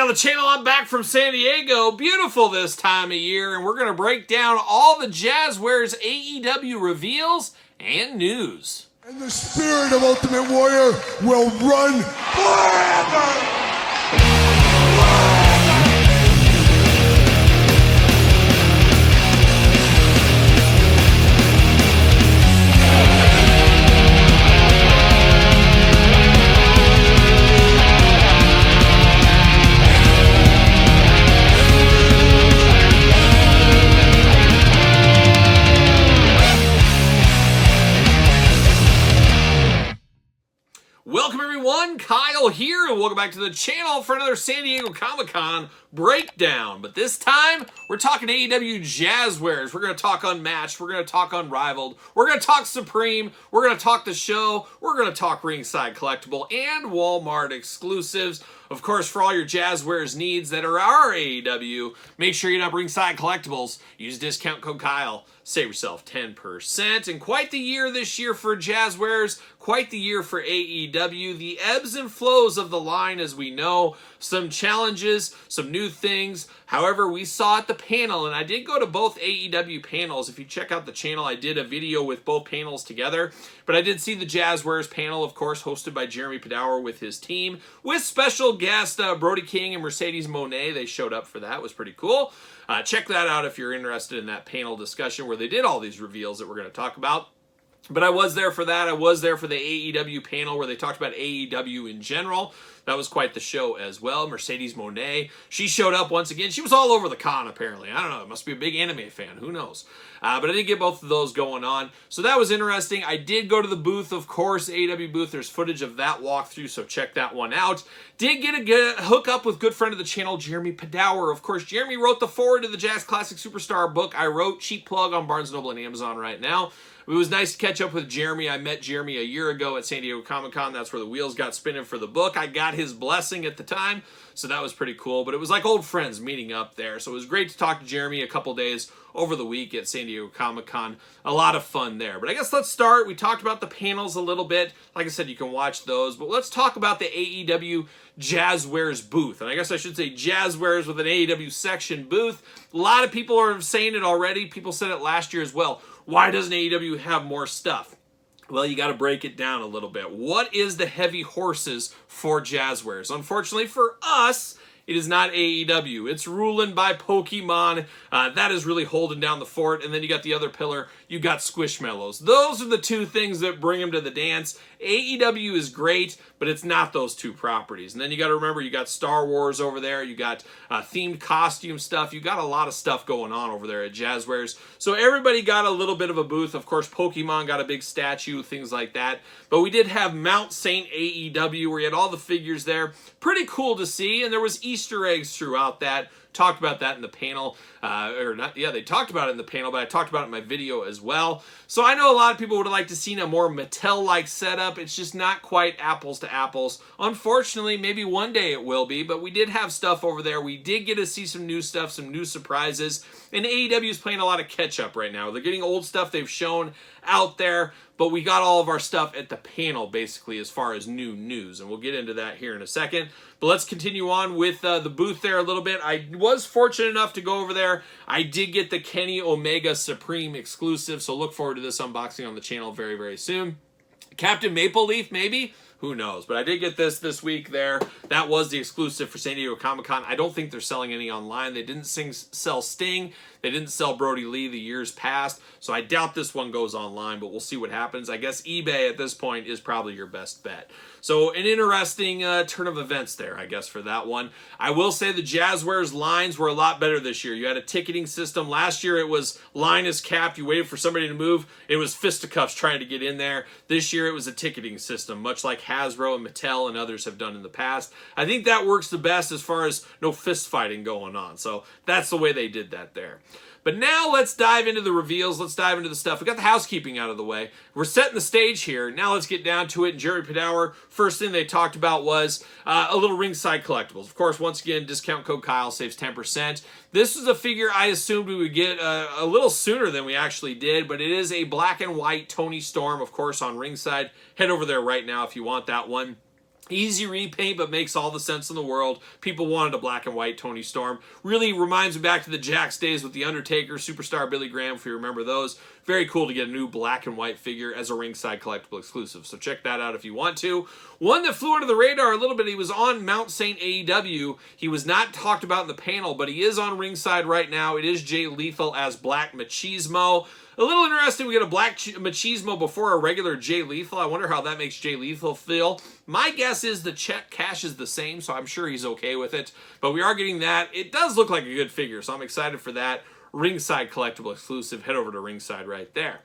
on the channel, I'm back from San Diego. Beautiful this time of year, and we're going to break down all the Jazwares AEW reveals and news. And the spirit of Ultimate Warrior will run forever! Welcome everyone, Kyle here, and welcome back to the channel for another San Diego Comic-Con breakdown. But this time, we're talking AEW Jazwares. We're going to talk Unmatched, we're going to talk Unrivaled, we're going to talk Supreme, we're going to talk The Show, we're going to talk Ringside Collectible, and Walmart exclusives. Of course, for all your Jazwares needs that are our AEW, make sure you hit up Ringside Collectibles. Use discount code Kyle. Save yourself 10%. And quite the year this year for Jazwares. Quite the year for AEW. The ebbs and flows of the line, as we know. Some challenges, some new things. However, we saw at the panel, and I did go to both AEW panels. If you check out the channel, I did a video with both panels together. But I did see the Jazwares panel, of course, hosted by Jeremy Padawer with his team. With special guest Brody King and Mercedes Moné. They showed up for that. It was pretty cool. Check that out if you're interested in that panel discussion where they did all these reveals that we're going to talk about. But I was there for that. I was there for the AEW panel where they talked about AEW in general. That was quite the show as well. Mercedes Moné, she showed up once again. She was all over the con, apparently. I don't know. It must be a big anime fan. Who knows? But I did get both of those going on. So that was interesting. I did go to the booth, of course, AEW booth. There's footage of that walkthrough, so check that one out. Did get a hook up with good friend of the channel, Jeremy Padawer. Of course, Jeremy wrote the foreword to the Jazz Classic Superstar book I wrote. Cheap plug on Barnes & Noble and Amazon right now. It was nice to catch up with Jeremy. I met Jeremy a year ago at San Diego Comic-Con. That's where the wheels got spinning for the book. I got his blessing at the time, so that was pretty cool. But it was like old friends meeting up there. So it was great to talk to Jeremy a couple days over the week at San Diego Comic-Con. A lot of fun there. But I guess let's start. We talked about the panels a little bit. Like I said, you can watch those. But let's talk about the AEW Jazwares booth. And I guess I should say Jazwares with an AEW section booth. A lot of people are saying it already. People said it last year as well. Why doesn't AEW have more stuff? Well, you got to break it down a little bit. What is the heavy horses for Jazwares? Unfortunately for us, it is not AEW. It's ruling by Pokemon. That is really holding down the fort. And then you got the other pillar. You got Squishmallows. Those are the two things that bring them to the dance. AEW is great, but it's not those two properties. And then you got to remember, you got Star Wars over there. You got themed costume stuff. You got a lot of stuff going on over there at Jazwares. So everybody got a little bit of a booth. Of course, Pokemon got a big statue, things like that. But we did have Mount St. AEW, where you had all the figures there. Pretty cool to see. And there was Easter eggs throughout that. Talked about that in the panel, they talked about it in the panel, but I talked about it in my video as well. So I know a lot of people would have liked to see a more Mattel-like setup. It's just not quite apples to apples. Unfortunately, maybe one day it will be, but we did have stuff over there. We did get to see some new stuff, some new surprises, and AEW is playing a lot of catch-up right now. They're getting old stuff they've shown out there, but we got all of our stuff at the panel, basically, as far as new news, and we'll get into that here in a second. But let's continue on with the booth there a little bit. I was fortunate enough to go over there. I did get the Kenny Omega Supreme exclusive, so look forward to this unboxing on the channel very, very soon. Captain Maple Leaf, maybe? Who knows? But I did get this week there. That was the exclusive for San Diego Comic-Con. I don't think they're selling any online. They didn't sell Sting. They didn't sell Brody Lee the years past. So I doubt this one goes online, but we'll see what happens. I guess eBay at this point is probably your best bet. So an interesting turn of events there, I guess, for that one. I will say the Jazwares lines were a lot better this year. You had a ticketing system. Last year it was line is capped. You waited for somebody to move. It was fisticuffs trying to get in there. This year it was a ticketing system, much like Hasbro and Mattel and others have done in the past. I think that works the best as far as no fist fighting going on. So that's the way they did that there. But now let's dive into the reveals. Let's dive into the stuff. We got the housekeeping out of the way. We're setting the stage here. Now let's get down to it. And Jerry Padawer, first thing they talked about was a little ringside collectibles. Of course, once again, discount code Kyle saves 10%. This was a figure I assumed we would get a little sooner than we actually did, but it is a black and white Tony Storm, of course, on ringside. Head over there right now if you want that one. Easy repaint, but makes all the sense in the world. People wanted a black and white Tony Storm. Really reminds me back to the Jakks days with The Undertaker, Superstar Billy Graham, if you remember those. Very cool to get a new black and white figure as a ringside collectible exclusive. So check that out if you want to. One that flew under the radar a little bit, he was on Mount St. AEW. He was not talked about in the panel, but he is on ringside right now. It is Jay Lethal as Black Machismo. A little interesting, we get a Black Machismo before a regular Jay Lethal. I wonder how that makes Jay Lethal feel. My guess is the check cash is the same, so I'm sure he's okay with it. But we are getting that. It does look like a good figure, so I'm excited for that. Ringside collectible exclusive. Head over to ringside right there.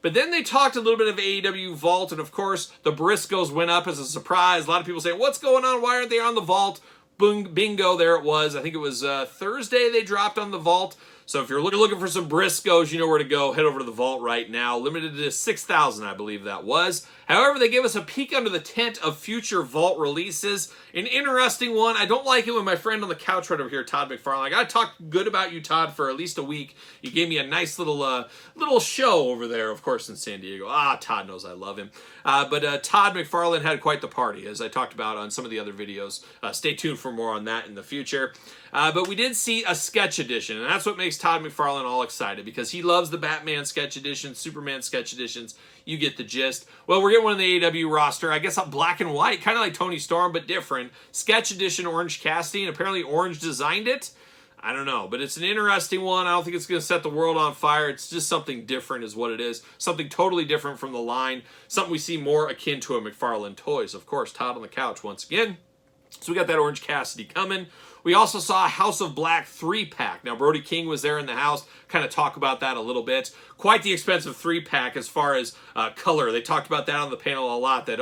But then they talked a little bit of AEW Vault, and of course, the Briscoes went up as a surprise. A lot of people saying, what's going on? Why aren't they on the Vault? Boom, bingo, there it was. I think it was Thursday they dropped on the Vault. So if you're looking for some Briscoes, you know where to go. Head over to the Vault right now. Limited to 6,000, I believe that was. However, they gave us a peek under the tent of future Vault releases. An interesting one. I don't like it when my friend on the couch right over here, Todd McFarlane. I got to talk good about you, Todd, for at least a week. You gave me a nice little show over there, of course, in San Diego. Todd knows I love him. But Todd McFarlane had quite the party, as I talked about on some of the other videos. Stay tuned for more on that in the future. But we did see a sketch edition, and that's what makes Todd McFarlane all excited, because he loves the Batman sketch editions, Superman sketch editions. You get the gist. Well, we're getting one in the AEW roster. I guess a black and white, kind of like Tony Storm, but different. Sketch edition Orange casting. Apparently Orange designed it. I don't know, but it's an interesting one. I don't think it's going to set the world on fire. It's just something different is what it is. Something totally different from the line. Something we see more akin to a McFarlane Toys. Of course, Todd on the couch once again. So we got that Orange Cassidy coming. We also saw a House of Black 3-pack. Now, Brody King was there in the house. Kind of talk about that a little bit. Quite the expensive 3-pack as far as color. They talked about that on the panel a lot. That,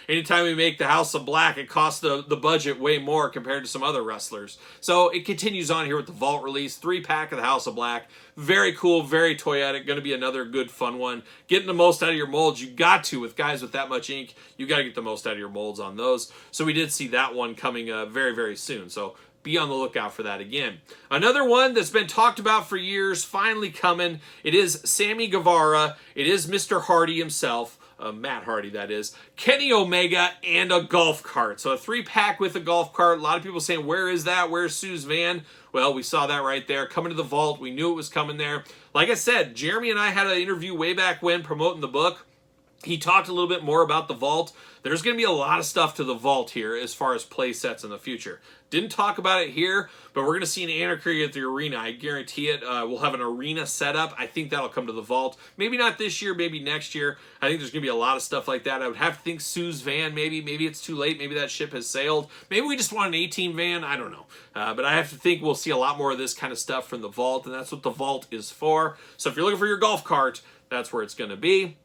anytime we make the House of Black, it costs the budget way more compared to some other wrestlers. So it continues on here with the Vault release. 3-pack of the House of Black. Very cool, very toyetic. Going to be another good, fun one. Getting the most out of your molds. You got to. With guys with that much ink, you got to get the most out of your molds on those. So we did see that one coming very, very soon. So be on the lookout for that again. Another one that's been talked about for years, finally coming. It is Sammy Guevara. It is Mr. Hardy himself. Matt Hardy, that is. Kenny Omega and a golf cart. So a 3-pack with a golf cart. A lot of people saying, where is that? Where's Sue's van? Well, we saw that right there. Coming to the Vault. We knew it was coming there. Like I said, Jeremy and I had an interview way back when promoting the book. He talked a little bit more about the Vault. There's going to be a lot of stuff to the Vault here as far as play sets in the future. Didn't talk about it here, but we're going to see an Ankeny at the arena. I guarantee it. We'll have an arena set up. I think that'll come to the Vault. Maybe not this year, maybe next year. I think there's going to be a lot of stuff like that. I would have to think Sue's van, maybe. Maybe it's too late. Maybe that ship has sailed. Maybe we just want an 18 van. I don't know. But I have to think we'll see a lot more of this kind of stuff from the Vault, and that's what the Vault is for. So if you're looking for your golf cart, that's where it's going to be.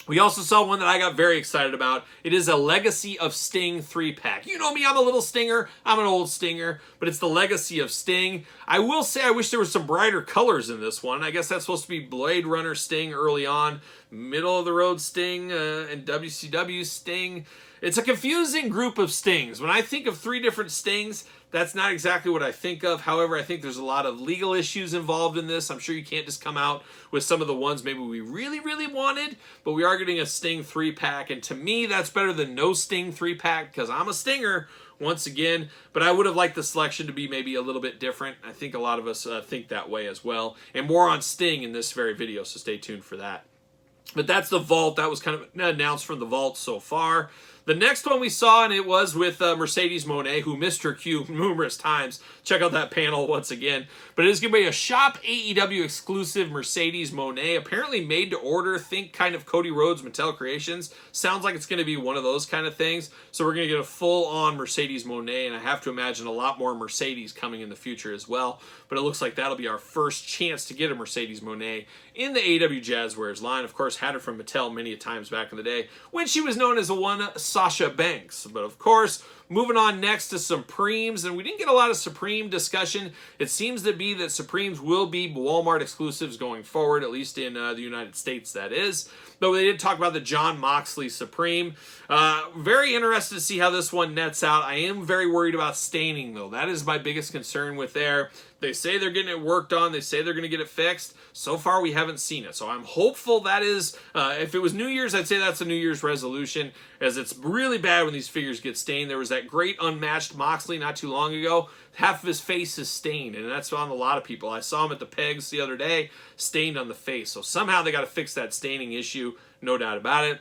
We also saw one that I got very excited about. It is a Legacy of Sting 3-pack. You know me, I'm a little Stinger. I'm an old Stinger, but it's the Legacy of Sting. I will say I wish there was some brighter colors in this one. I guess that's supposed to be Blade Runner Sting early on, middle of the road Sting, and WCW Sting. It's a confusing group of Stings. When I think of 3 different Stings, that's not exactly what I think of. However, I think there's a lot of legal issues involved in this. I'm sure you can't just come out with some of the ones maybe we really, really wanted, but we are getting a Sting 3-pack, and to me, that's better than no Sting 3-pack, because I'm a Stinger, once again, but I would have liked the selection to be maybe a little bit different. I think a lot of us think that way as well, and more on Sting in this very video, so stay tuned for that. But that's the Vault. That was kind of announced from the Vault so far. The next one we saw, and it was with Mercedes Moné, who missed her cue numerous times. Check out that panel once again. But it is going to be a Shop AEW exclusive Mercedes Moné, apparently made to order. Think kind of Cody Rhodes, Mattel Creations. Sounds like it's going to be one of those kind of things. So we're going to get a full-on Mercedes Moné, and I have to imagine a lot more Mercedes coming in the future as well. But it looks like that'll be our first chance to get a Mercedes Moné in the AEW Jazwares line. Of course, had her from Mattel many times back in the day when she was known as the one Sasha Banks. But of course, moving on next to Supremes, and we didn't get a lot of Supreme discussion. It seems to be that Supremes will be Walmart exclusives going forward, at least in the United States, that is. Though they did talk about the Jon Moxley Supreme. Very interested to see how this one nets out. I am very worried about staining, though. That is my biggest concern with there. They say they're getting it worked on. They say they're going to get it fixed. So far, we haven't seen it. So I'm hopeful that is, if it was New Year's, I'd say that's a New Year's resolution, as it's really bad when these figures get stained. There was that great unmatched Moxley not too long ago. Half of his face is stained, and that's on a lot of people. I saw him at the pegs the other day, stained on the face. So somehow they got to fix that staining issue, no doubt about it.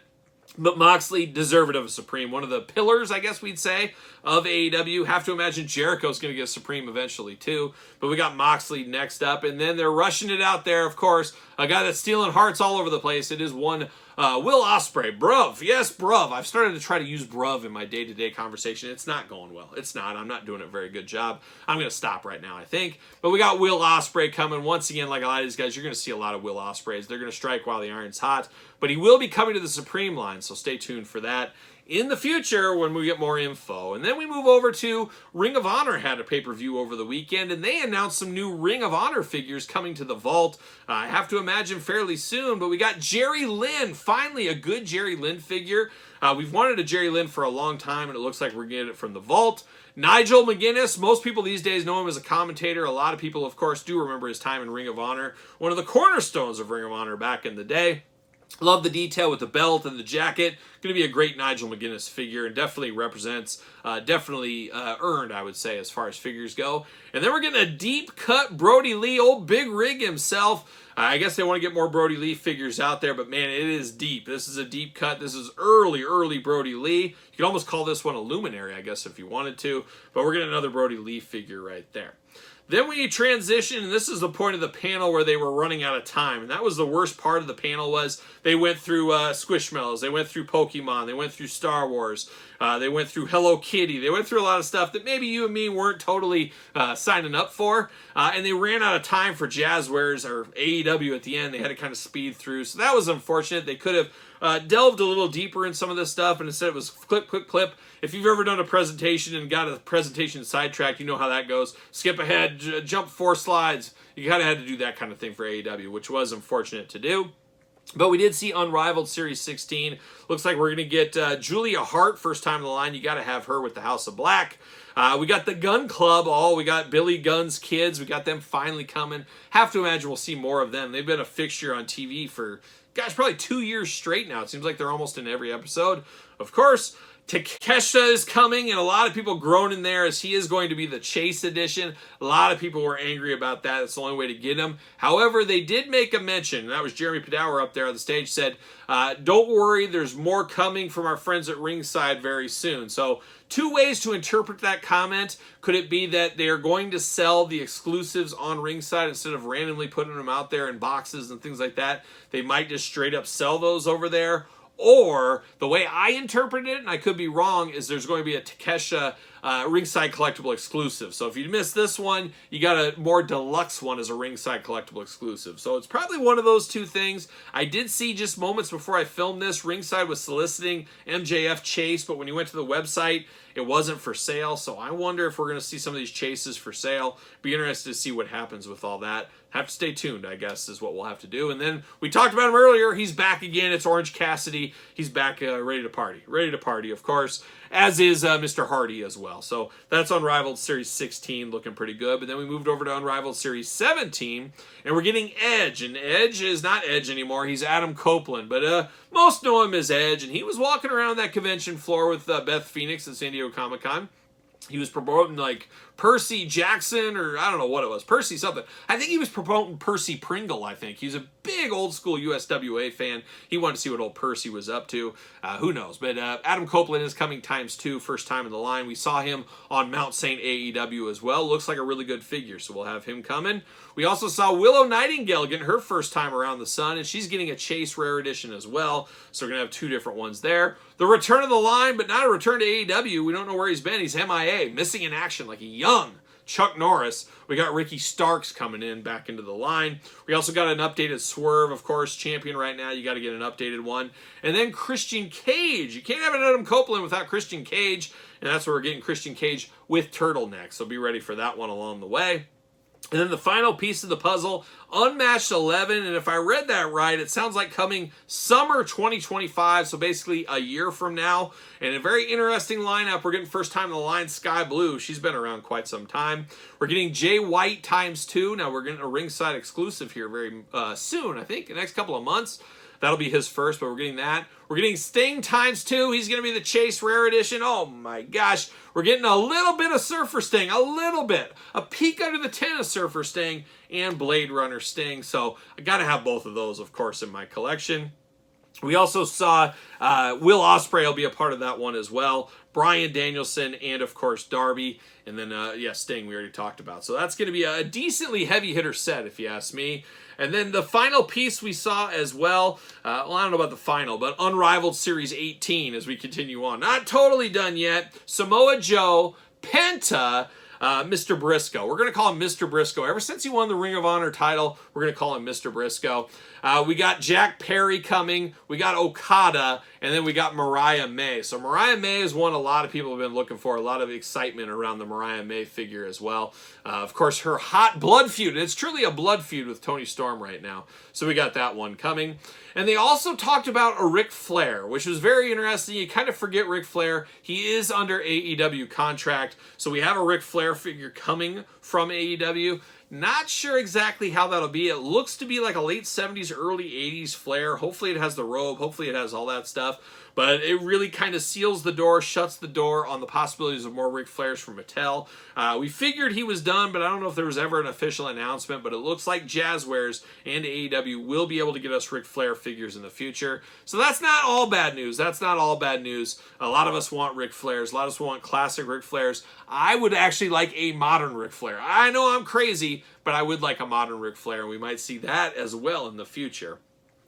But Moxley, deserved of a Supreme. One of the pillars, I guess we'd say, of AEW. Have to imagine Jericho's going to get a Supreme eventually, too. But we got Moxley next up. And then they're rushing it out there, of course. A guy that's stealing hearts all over the place. It is one Will Ospreay. Bruv. Yes, bruv. I've started to try to use bruv in my day-to-day conversation. It's not going well. It's not. I'm not doing a very good job. I'm going to stop right now, I think. But we got Will Ospreay coming. Once again, like a lot of these guys, you're going to see a lot of Will Ospreays. They're going to strike while the iron's hot. But he will be coming to the Supreme line, so stay tuned for that in the future when we get more info. And then we move over to Ring of Honor had a pay-per-view over the weekend, and they announced some new Ring of Honor figures coming to the vault. I have to imagine fairly soon, but we got Jerry Lynn, finally a good Jerry Lynn figure. We've wanted a Jerry Lynn for a long time, and it looks like we're getting it from the vault. Nigel McGuinness, most people these days know him as a commentator. A lot of people, of course, do remember his time in Ring of Honor. One of the cornerstones of Ring of Honor back in the day. Love the detail with the belt and the jacket. Going to be a great Nigel McGuinness figure and definitely represents, earned, I would say, as far as figures go. And then we're getting a deep cut Brody Lee, old Big Rig himself. I guess they want to get more Brody Lee figures out there, but man, it is deep. This is a deep cut. This is early Brody Lee. You could almost call this one a luminary, I guess, if you wanted to. But we're getting another Brody Lee figure right there. Then we transition, and this is the point of the panel where they were running out of time. And that was the worst part of the panel was they went through Squishmallows, they went through Pokemon, they went through Star Wars, they went through Hello Kitty, they went through a lot of stuff that maybe you and me weren't totally signing up for. And they ran out of time for Jazwares or AEW at the end. They had to kind of speed through. So that was unfortunate. They could have delved a little deeper in some of this stuff, and instead it was clip. If you've ever done a presentation and got a presentation sidetracked, you know how that goes. Skip ahead, jump 4 slides. You kind of had to do that kind of thing for AEW, which was unfortunate to do. But we did see Unrivaled Series 16. Looks like we're going to get Julia Hart first time in the line. You got to have her with the House of Black. We got the Gun Club. We got Billy Gunn's kids. We got them finally coming. Have to imagine we'll see more of them. They've been a fixture on TV for, gosh, probably 2 years straight now. It seems like they're almost in every episode. Of course, Takeshita is coming, and a lot of people groan in there as he is going to be the Chase edition. A lot of people were angry about that. That's the only way to get him. However, they did make a mention, and that was Jeremy Padower up there on the stage, said, don't worry, there's more coming from our friends at Ringside very soon. So 2 ways to interpret that comment. Could it be that they are going to sell the exclusives on Ringside instead of randomly putting them out there in boxes and things like that? They might just straight up sell those over there. Or, the way I interpret it, and I could be wrong, is there's going to be a Takeshita Ringside Collectible exclusive. So if you missed this one, you got a more deluxe one as a Ringside Collectible exclusive. So it's probably one of those 2 things. I did see just moments before I filmed this, Ringside was soliciting MJF Chase, but when you went to the website, it wasn't for sale. So I wonder if we're going to see some of these chases for sale. Be interested to see what happens with all that. Have to stay tuned, I guess, is what we'll have to do. And then we talked about him earlier. He's back again. It's Orange Cassidy. He's back ready to party. Ready to party, of course, as is Mr. Hardy as well. So that's Unrivaled Series 16, looking pretty good. But then we moved over to Unrivaled Series 17, and we're getting Edge. And Edge is not Edge anymore. He's Adam Copeland. But most know him as Edge. And he was walking around that convention floor with Beth Phoenix at San Diego Comic-Con. He was promoting like Percy Jackson, or I don't know what it was, Percy something. I think he was promoting Percy Pringle, I think. He's a big old school USWA fan. He wanted to see what old Percy was up to. Who knows? But Adam Copeland is coming ×2, first time in the line. We saw him on Mount St. AEW as well. Looks like a really good figure, so we'll have him coming. We also saw Willow Nightingale getting her first time around the sun, and she's getting a Chase Rare Edition as well. So we're going to have 2 different ones there. The return of the line, but not a return to AEW. We don't know where he's been. He's MIA, missing in action like a young Chuck Norris. We got Ricky Starks coming in back into the line. We also got an updated Swerve, of course, champion right now. You got to get an updated one. And then Christian Cage. You can't have an Adam Copeland without Christian Cage, and that's where we're getting Christian Cage with turtleneck. So be ready for that one along the way. And then the final piece of the puzzle, Unmatched 11, and if I read that right, it sounds like coming summer 2025, so basically a year from now. And a very interesting lineup. We're getting first time in the line, Sky Blue. She's been around quite some time. We're getting Jay White ×2. Now we're getting a ringside exclusive here very soon, I think, the next couple of months. That'll be his first, but we're getting that. We're getting Sting ×2. He's going to be the Chase Rare Edition. Oh my gosh. We're getting a little bit of Surfer Sting. A little bit. A peek under the tent of Surfer Sting and Blade Runner Sting. So I got to have both of those, of course, in my collection. We also saw Will Ospreay will be a part of that one as well. Bryan Danielson and, of course, Darby. And then, Sting we already talked about. So that's going to be a decently heavy hitter set, if you ask me. And then the final piece we saw as well, I don't know about the final, but Unrivaled Series 18 as we continue on. Not totally done yet. Samoa Joe, Penta, Mr. Briscoe. We're going to call him Mr. Briscoe. Ever since he won the Ring of Honor title, we're going to call him Mr. Briscoe. We got Jack Perry coming. We got Okada. And then we got Mariah May. So Mariah May is one a lot of people have been looking for. A lot of excitement around the Mariah May figure as well. Of course, her hot blood feud. It's truly a blood feud with Toni Storm right now. So we got that one coming. And they also talked about a Ric Flair, which was very interesting. You kind of forget Ric Flair. He is under AEW contract. So we have a Ric Flair figure coming from AEW. Not sure exactly how that'll be. It looks to be like a late 70s, early 80s Flair. Hopefully it has the robe. Hopefully it has all that stuff. But it really kind of seals the door, shuts the door on the possibilities of more Ric Flairs from Mattel. We figured he was done, but I don't know if there was ever an official announcement. But it looks like Jazwares and AEW will be able to get us Ric Flair figures in the future. So that's not all bad news. That's not all bad news. A lot of us want Ric Flairs. A lot of us want classic Ric Flairs. I would actually like a modern Ric Flair. I know I'm crazy, but I would like a modern Ric Flair. We might see that as well in the future.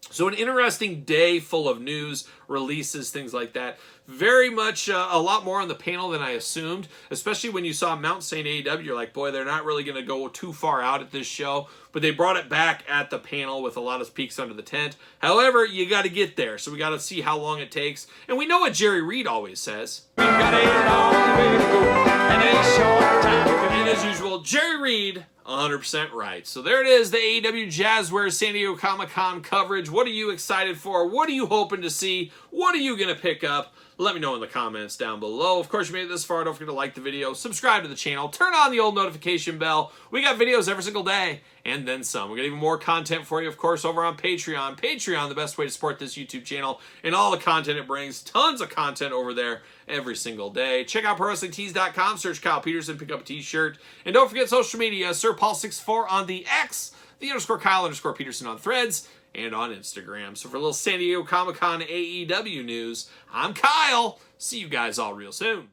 So an interesting day full of news, releases, things like that. Very much a lot more on the panel than I assumed, especially when you saw Mount St. AEW. You're like, boy, they're not really going to go too far out at this show. But they brought it back at the panel with a lot of peeks under the tent. However, you got to get there. So we got to see how long it takes. And we know what Jerry Reed always says. We've got a long way to go and a short time to go. And as usual, Jerry Reed, 100% right. So there it is, the AEW Jazwares San Diego Comic-Con coverage. What are you excited for? What are you hoping to see? What are you going to pick up? Let me know in the comments down below. Of course, you made it this far. Don't forget to like the video, subscribe to the channel, turn on the old notification bell. We got videos every single day, and then some. We got even more content for you, of course, over on Patreon. Patreon, the best way to support this YouTube channel and all the content it brings. Tons of content over there every single day. Check out ProWrestlingTees.com. Search Kyle Peterson, pick up a t-shirt. And don't forget social media, SirPaul64 on the X, the _Kyle_Peterson on Threads, and on Instagram. So for a little San Diego Comic-Con AEW news, I'm Kyle. See you guys all real soon.